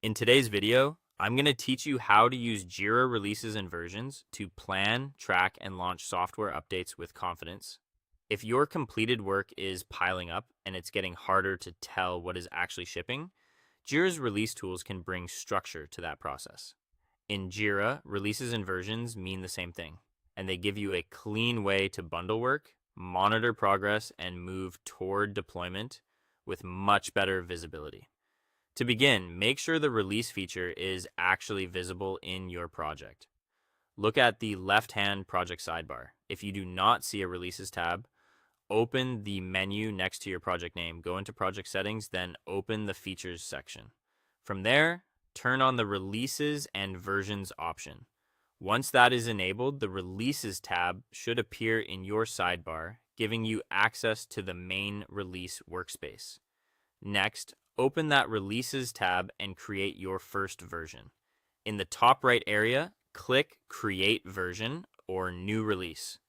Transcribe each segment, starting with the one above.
In today's video, I'm going to teach you how to use Jira releases and versions to plan, track, and launch software updates with confidence. If your completed work is piling up and it's getting harder to tell what is actually shipping, Jira's release tools can bring structure to that process. In Jira, releases and versions mean the same thing, and they give you a clean way to bundle work, monitor progress, and move toward deployment with much better visibility. To begin, make sure the release feature is actually visible in your project. Look at the left-hand project sidebar. If you do not see a releases tab, open the menu next to your project name, go into project settings, then open the features section. From there, turn on the releases and versions option. Once that is enabled, the releases tab should appear in your sidebar, giving you access to the main release workspace. Next, open that Releases tab and create your first version. In the top right area, click Create Version or New Release.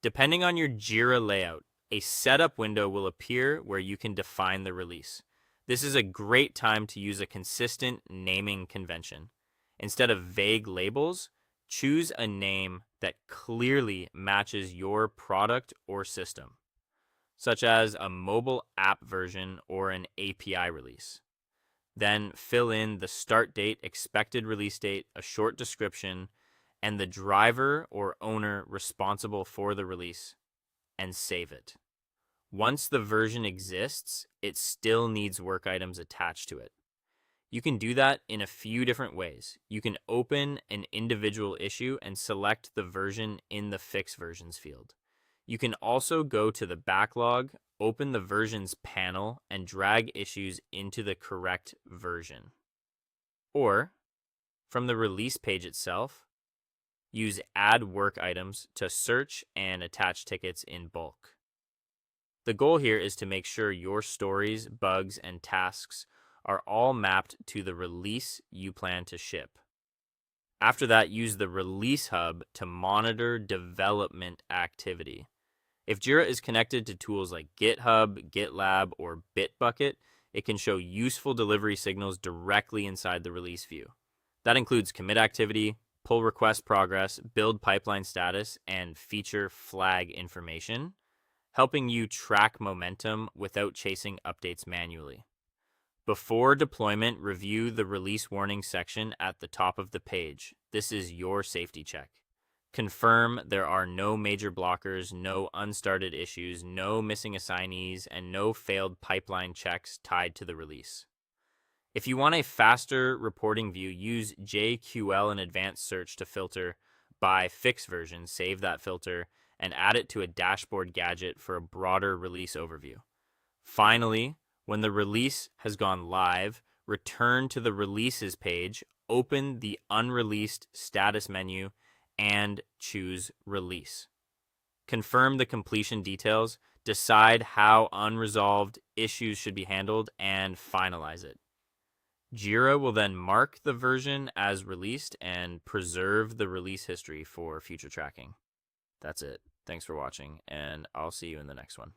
Depending on your Jira layout, a setup window will appear where you can define the release. This is a great time to use a consistent naming convention. Instead of vague labels, choose a name that clearly matches your product or system, such as a mobile app version or an API release. Then fill in the start date, expected release date, a short description, and the driver or owner responsible for the release, and save it. Once the version exists, it still needs work items attached to it. You can do that in a few different ways. You can open an individual issue and select the version in the Fix Versions field. You can also go to the backlog, open the versions panel, and drag issues into the correct version. Or, from the release page itself, use Add Work Items to search and attach tickets in bulk. The goal here is to make sure your stories, bugs, and tasks are all mapped to the release you plan to ship. After that, use the Release Hub to monitor development activity. If Jira is connected to tools like GitHub, GitLab, or Bitbucket, it can show useful delivery signals directly inside the release view. That includes commit activity, pull request progress, build pipeline status, and feature flag information, helping you track momentum without chasing updates manually. Before deployment, review the release warning section at the top of the page. This is your safety check. Confirm there are no major blockers, no unstarted issues, no missing assignees, and no failed pipeline checks tied to the release. If you want a faster reporting view, use JQL in advanced search to filter by fix version, save that filter, and add it to a dashboard gadget for a broader release overview. Finally, when the release has gone live, return to the releases page, open the unreleased status menu, and choose Release. Confirm the completion details, decide how unresolved issues should be handled, and finalize it. Jira will then mark the version as released and preserve the release history for future tracking. That's it. Thanks for watching, and I'll see you in the next one.